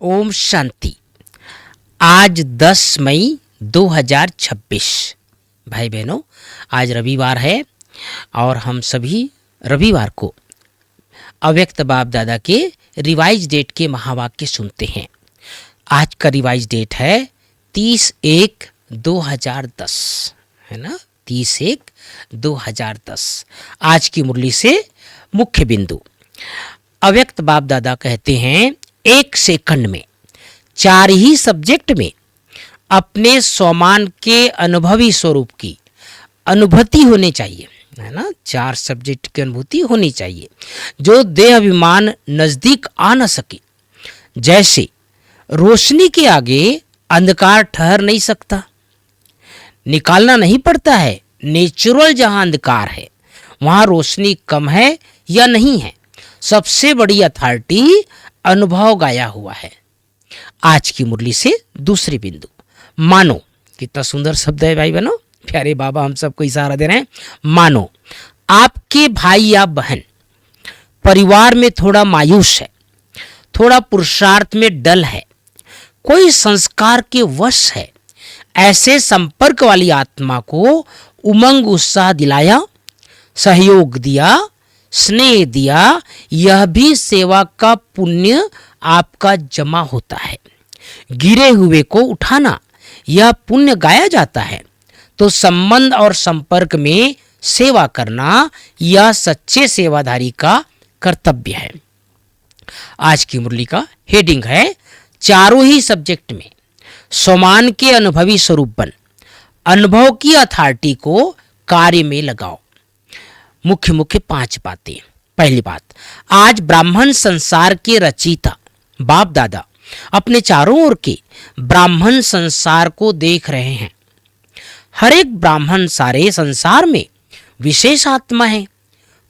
ओम शांति। आज 10 मई 2026। भाई बहनों, आज रविवार है और हम सभी रविवार को अव्यक्त बाप दादा के रिवाइज डेट के महावाक्य सुनते हैं। आज का रिवाइज डेट है 30/1/2010, है ना। 30/1/2010 आज की मुरली से मुख्य बिंदु। अव्यक्त बाप दादा कहते हैं, 1 सेकंड में 4 ही सब्जेक्ट में अपने स्वमान के अनुभवी स्वरूप की अनुभूति होनी चाहिए, है ना। 4 सब्जेक्ट की अनुभूति होनी चाहिए जो देह अभिमान नजदीक आ न सके। जैसे रोशनी के आगे अंधकार ठहर नहीं सकता, निकालना नहीं पड़ता है। नेचुरल जहां अंधकार है वहां रोशनी कम है या नहीं है, सबसे बड़ी अथॉरिटी अनुभव गाया हुआ है। आज की मुरली से दूसरी बिंदु। मानो, कितना सुंदर शब्द है भाई बहनों, प्यारे बाबा हम सबको इशारा दे रहे हैं। मानो आपके भाई या बहन परिवार में थोड़ा मायूस है, थोड़ा पुरुषार्थ में डल है, कोई संस्कार के वश है। ऐसे संपर्क वाली आत्मा को उमंग उत्साह दिलाया, सहयोग दिया, स्नेह दिया, यह भी सेवा का पुण्य आपका जमा होता है। गिरे हुए को उठाना, यह पुण्य गाया जाता है। तो संबंध और संपर्क में सेवा करना यह सच्चे सेवाधारी का कर्तव्य है। आज की मुरली का हेडिंग है, चारों ही सब्जेक्ट में स्वमान के अनुभवी स्वरूप बन, अनुभव की अथॉरिटी को कार्य में लगाओ। मुख्य 5 बातें। पहली बात, आज ब्राह्मण संसार के रचयिता बाप दादा अपने चारों ओर के ब्राह्मण संसार को देख रहे हैं। हर एक ब्राह्मण सारे संसार में विशेष आत्मा है,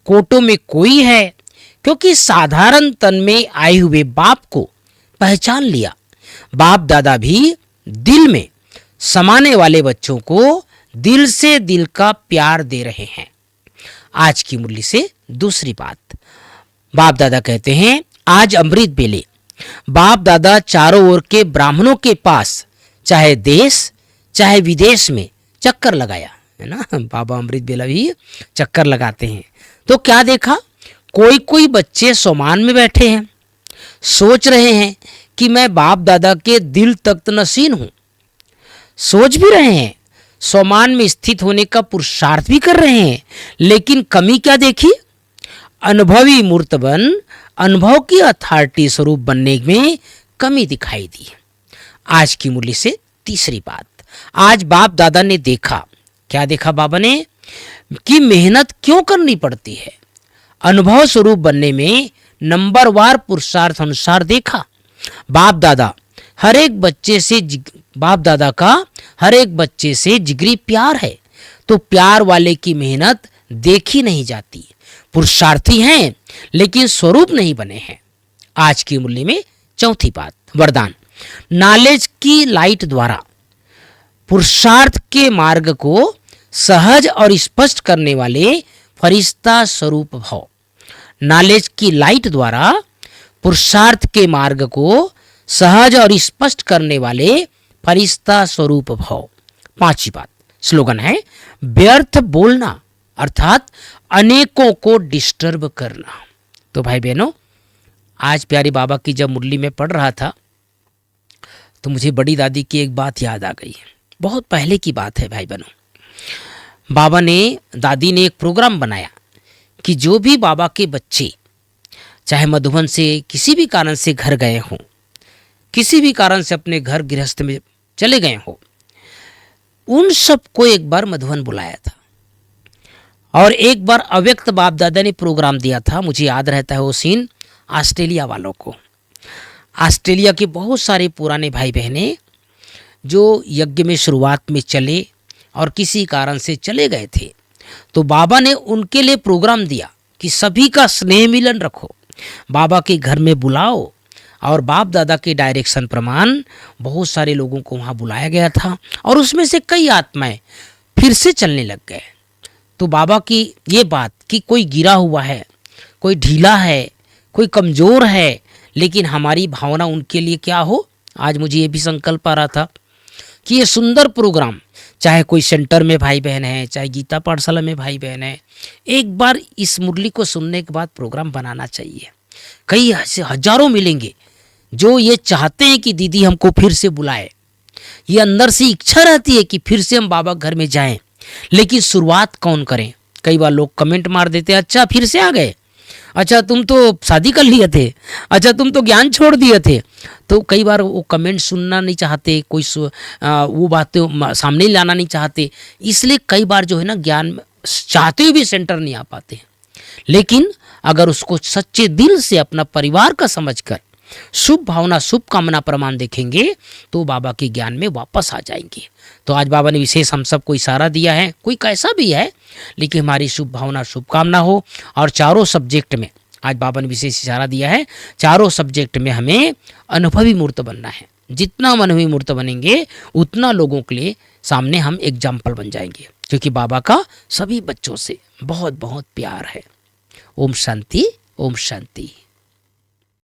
कोटों में कोई है, क्योंकि साधारण तन में आए हुए बाप को पहचान लिया। बाप दादा भी दिल में समाने वाले बच्चों को दिल से दिल का प्यार दे रहे हैं। आज की मुरली से दूसरी बात। बाप दादा कहते हैं, आज अमृत बेले बाप दादा चारों ओर के ब्राह्मणों के पास, चाहे देश चाहे विदेश में चक्कर लगाया, है ना। बाबा अमृत बेला भी चक्कर लगाते हैं। तो क्या देखा, कोई बच्चे सोमान में बैठे हैं, सोच रहे हैं कि मैं बाप दादा के दिल तख्त नशीन हूं। सोच भी रहे हैं, सोमान में स्थित होने का पुरुषार्थ भी कर रहे हैं, लेकिन कमी क्या देखी, अनुभवी मूर्त बन अनुभव की अथॉरिटी स्वरूप बनने में कमी दिखाई दी। आज की मुरली से तीसरी बात। आज बाप दादा ने देखा, क्या देखा बाबा ने, कि मेहनत क्यों करनी पड़ती है। अनुभव स्वरूप बनने में नंबरवार पुरुषार्थ अनुसार देखा। बाप दादा हर एक बच्चे से बाप दादा का हर एक बच्चे से जिगरी प्यार है, तो प्यार वाले की मेहनत देखी नहीं जाती। पुरुषार्थी हैं लेकिन स्वरूप नहीं बने हैं। आज की मुरली में चौथी बात, वरदान। नॉलेज की लाइट द्वारा पुरुषार्थ के मार्ग को सहज और स्पष्ट करने वाले फरिश्ता स्वरूप भव। नॉलेज की लाइट द्वारा पुरुषार्थ के मार्ग को सहज और स्पष्ट करने वाले फरिश्ता स्वरूप भव। 5वीं बात, स्लोगन है, व्यर्थ बोलना अर्थात अनेकों को डिस्टर्ब करना। तो भाई बहनों, आज प्यारे बाबा की जब मुरली में पढ़ रहा था तो मुझे बड़ी दादी की एक बात याद आ गई। बहुत पहले की बात है भाई बहनों। बाबा ने, दादी ने एक प्रोग्राम बनाया कि जो भी बाबा के बच्चे चाहे मधुबन से किसी भी कारण से घर गए हों, किसी भी कारण से अपने घर गृहस्थ में चले गए हों, उन सबको एक बार मधुबन बुलाया था। और एक बार अव्यक्त बाप दादा ने प्रोग्राम दिया था, मुझे याद रहता है वो सीन, ऑस्ट्रेलिया वालों को। ऑस्ट्रेलिया के बहुत सारे पुराने भाई बहने जो यज्ञ में शुरुआत में चले और किसी कारण से चले गए थे, तो बाबा ने उनके लिए प्रोग्राम दिया कि सभी का स्नेह मिलन रखो, बाबा के घर में बुलाओ। और बाप दादा के डायरेक्शन प्रमाण बहुत सारे लोगों को वहाँ बुलाया गया था और उसमें से कई आत्माएं फिर से चलने लग गए। तो बाबा की ये बात कि कोई गिरा हुआ है, कोई ढीला है, कोई कमज़ोर है, लेकिन हमारी भावना उनके लिए क्या हो। आज मुझे ये भी संकल्प आ रहा था कि ये सुंदर प्रोग्राम, चाहे कोई सेंटर में भाई बहन है, चाहे गीता पाठशाला में भाई बहन है, एक बार इस मुरली को सुनने के बाद प्रोग्राम बनाना चाहिए। कई ऐसे हजारों मिलेंगे जो ये चाहते हैं कि दीदी हमको फिर से बुलाए, ये अंदर से इच्छा रहती है कि फिर से हम बाबा घर में जाएं, लेकिन शुरुआत कौन करें। कई बार लोग कमेंट मार देते हैं, अच्छा फिर से आ गए, अच्छा तुम तो शादी कर लिए थे, अच्छा तुम तो ज्ञान छोड़ दिए थे। तो कई बार वो कमेंट सुनना नहीं चाहते, कोई वो बातें सामने लाना नहीं चाहते, इसलिए कई बार जो है ना ज्ञान चाहते हुए भी सेंटर नहीं आ पाते। लेकिन अगर उसको सच्चे दिल से अपना परिवार का समझकर शुभ भावना शुभ कामना प्रमाण देखेंगे तो बाबा के ज्ञान में वापस आ जाएंगे। तो आज बाबा ने विशेष हम सबको इशारा दिया है, कोई कैसा भी है लेकिन हमारी शुभ भावना शुभ कामना हो। और चारों सब्जेक्ट में आज बाबा ने विशेष इशारा दिया है, चारों सब्जेक्ट में हमें अनुभवी मूर्त बनना है। जितना हम अनुभवी मूर्त बनेंगे उतना लोगों के लिए सामने हम एग्जाम्पल बन जाएंगे, क्योंकि बाबा का सभी बच्चों से बहुत बहुत प्यार है। ओम शांति, ओम शांति।